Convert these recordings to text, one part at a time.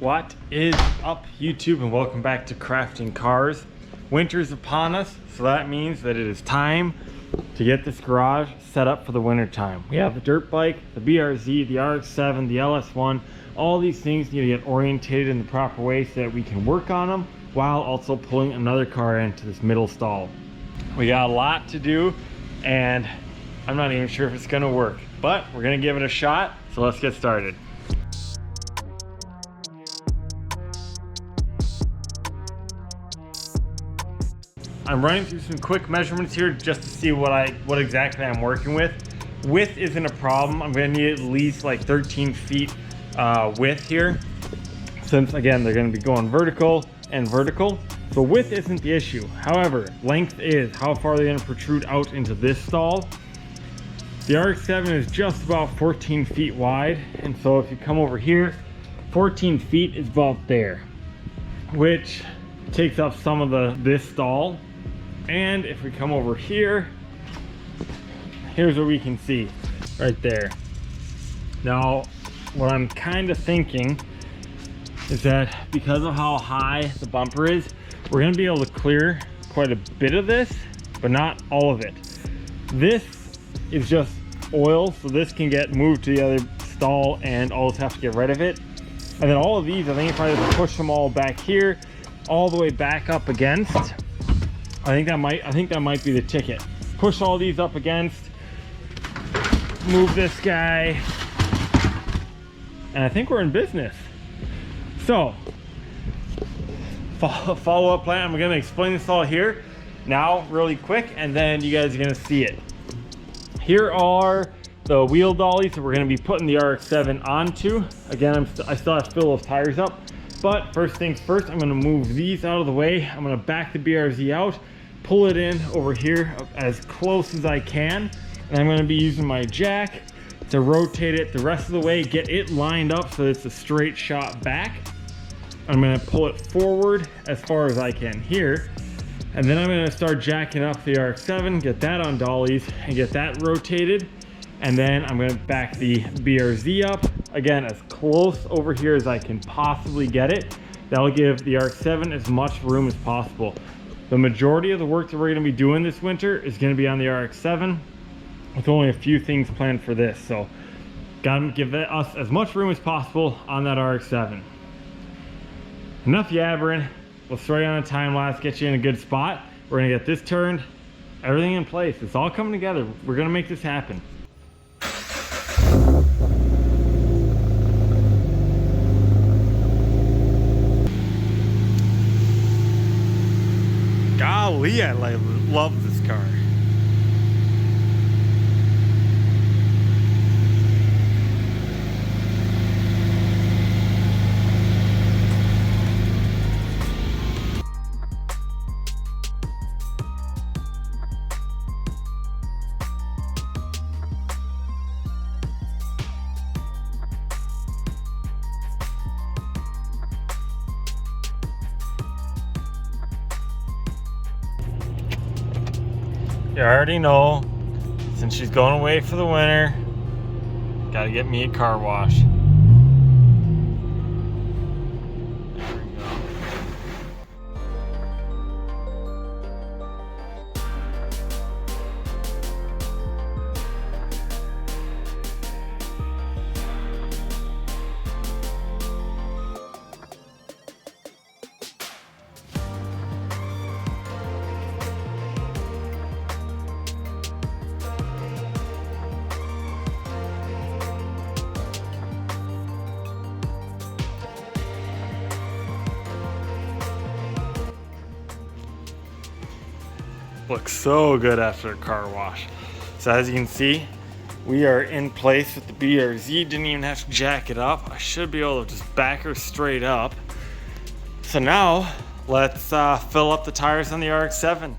What is up, YouTube, and welcome back to Crafting Cars. Winter's upon us, so that means that it is time to get this garage set up for the winter time. We have the dirt bike, the BRZ, the Rx7, the LS1. All these things need to get orientated in the proper way so that we can work on them while also pulling another car into this middle stall. We got a lot to do, and I'm not even sure if it's gonna work, but we're gonna give it a shot, so let's get started. I'm running through some quick measurements here just to see what exactly I'm working with. Width isn't a problem. I'm gonna need at least like 13 feet width here, since again they're gonna be going vertical and vertical. So width isn't the issue. However, length is. How far they're gonna protrude out into this stall. The Rx7 is just about 14 feet wide, and so if you come over here, 14 feet is about there, which takes up some of this stall. And if we come over here, here's what we can see right there. Now, what I'm kind of thinking is that because of how high the bumper is, we're going to be able to clear quite a bit of this, but not all of it. This is just oil, so this can get moved to the other stall and I'll just have to get rid of it. And then all of these, I think if I just push them all back here, all the way back up against, I think that might be the ticket. Push all these up against, move this guy, and I think we're in business. So, follow-up plan, I'm gonna explain this all here now really quick, and then you guys are gonna see it. Here are the wheel dollies that we're gonna be putting the Rx7 onto. Again, I still have to fill those tires up. But first things first, I'm gonna move these out of the way. I'm gonna back the BRZ out, pull it in over here as close as I can. And I'm gonna be using my jack to rotate it the rest of the way, get it lined up so it's a straight shot back. I'm gonna pull it forward as far as I can here. And then I'm gonna start jacking up the Rx7, get that on dollies and get that rotated. And then I'm gonna back the BRZ up, again, as close over here as I can possibly get it. That'll give the Rx7 as much room as possible. The majority of the work that we're gonna be doing this winter is gonna be on the Rx7, with only a few things planned for this. So, gotta give us as much room as possible on that Rx7. Enough yabbering, let's throw you on a time lapse, get you in a good spot. We're gonna get this turned, everything in place. It's all coming together. We're gonna make this happen. Golly, I love this car. You already know, since she's going away for the winter, gotta get me a car wash. There we go. Looks so good after a car wash. So as you can see, we are in place with the BRZ. Didn't even have to jack it up. I should be able to just back her straight up. So now let's fill up the tires on the Rx7.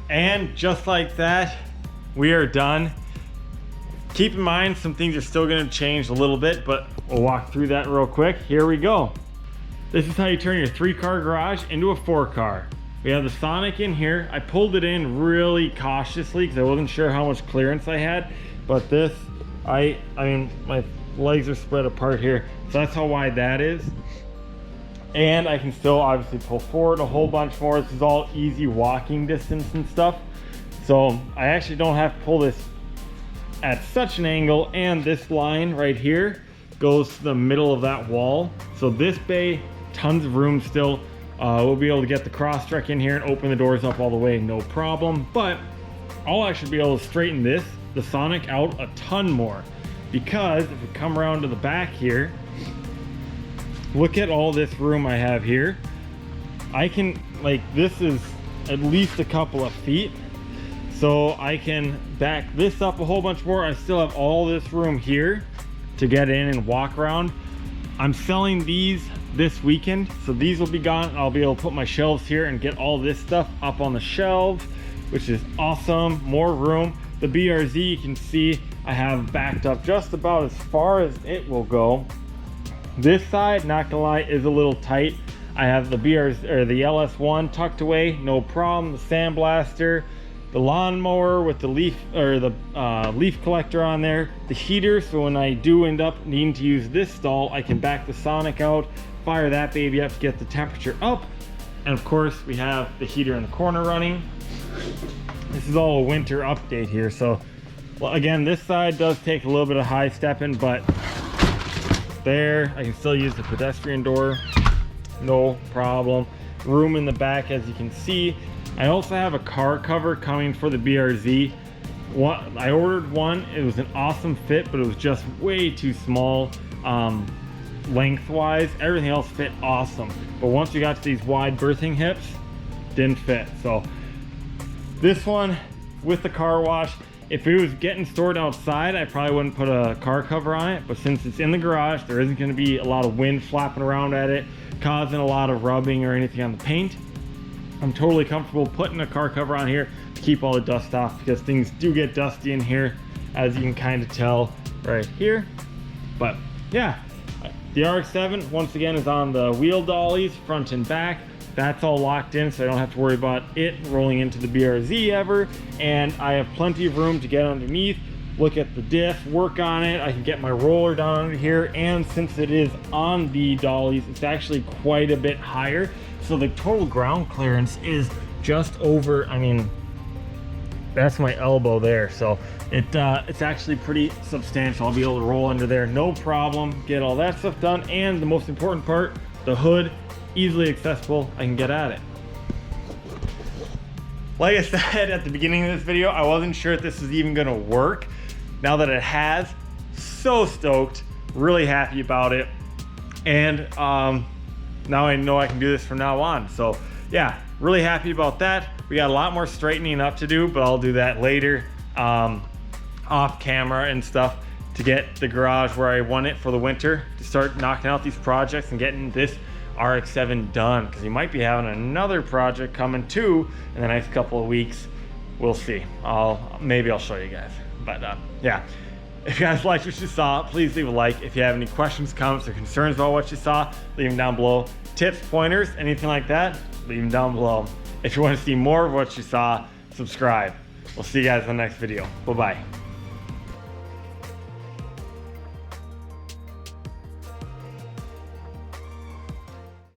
And just like that, we are done. Keep in mind, some things are still gonna change a little bit, but we'll walk through that real quick. Here we go. This is how you turn your 3-car garage into a 4-car. We have the Sonic in here. I pulled it in really cautiously because I wasn't sure how much clearance I had, but this, I mean, my legs are spread apart here, so that's how wide that is. And I can still obviously pull forward a whole bunch more. This is all easy walking distance and stuff. So I actually don't have to pull this at such an angle, and this line right here goes to the middle of that wall. So this bay, tons of room still. We'll be able to get the cross trek in here and open the doors up all the way, no problem. But I'll actually be able to straighten this, the Sonic, out a ton more, because if we come around to the back here, look at all this room I have here. I can, like, this is at least a couple of feet, so I can back this up a whole bunch more. I still have all this room here to get in and walk around. I'm selling these this weekend, so these will be gone. I'll be able to put my shelves here and get all this stuff up on the shelves, which is awesome. More room. The BRZ, you can see I have backed up just about as far as it will go. This side, not gonna lie, is a little tight. I have the BRZ, or the LS1 tucked away, no problem. The sandblaster, the lawnmower with the leaf, or the leaf collector on there, the heater, so when I do end up needing to use this stall, I can back the Sonic out, fire that baby up to get the temperature up. And of course, we have the heater in the corner running. This is all a winter update here. So, well, again, this side does take a little bit of high stepping, but there, I can still use the pedestrian door, no problem. Room in the back, as you can see. I also have a car cover coming for the BRZ. I ordered one, it was an awesome fit, but it was just way too small lengthwise. Everything else fit awesome, but once you got to these wide berthing hips, didn't fit. So this one with the car wash, if it was getting stored outside, I probably wouldn't put a car cover on it, but since it's in the garage, there isn't going to be a lot of wind flapping around at it, causing a lot of rubbing or anything on the paint. I'm totally comfortable putting a car cover on here to keep all the dust off, because things do get dusty in here, as you can kind of tell right here. But yeah, the Rx7 once again is on the wheel dollies, front and back. That's all locked in, so I don't have to worry about it rolling into the BRZ ever. And I have plenty of room to get underneath, look at the diff, work on it. I can get my roller down under here, and since it is on the dollies, it's actually quite a bit higher. So the total ground clearance is just over, I mean, that's my elbow there. So it's actually pretty substantial. I'll be able to roll under there, no problem, get all that stuff done. And the most important part, the hood, easily accessible, I can get at it. Like I said at the beginning of this video, I wasn't sure if this was even gonna work. Now that it has, so stoked, really happy about it. And now I know I can do this from now on. So yeah, really happy about that. We got a lot more straightening up to do, but I'll do that later off camera and stuff, to get the garage where I want it for the winter, to start knocking out these projects and getting this Rx7 done, because you might be having another project coming too in the next couple of weeks. We'll see. Maybe I'll show you guys. But yeah, if you guys liked what you saw, please leave a like. If you have any questions, comments, or concerns about what you saw, leave them down below. Tips, pointers, anything like that, leave them down below. If you want to see more of what you saw, subscribe. We'll see you guys in the next video. Bye-bye.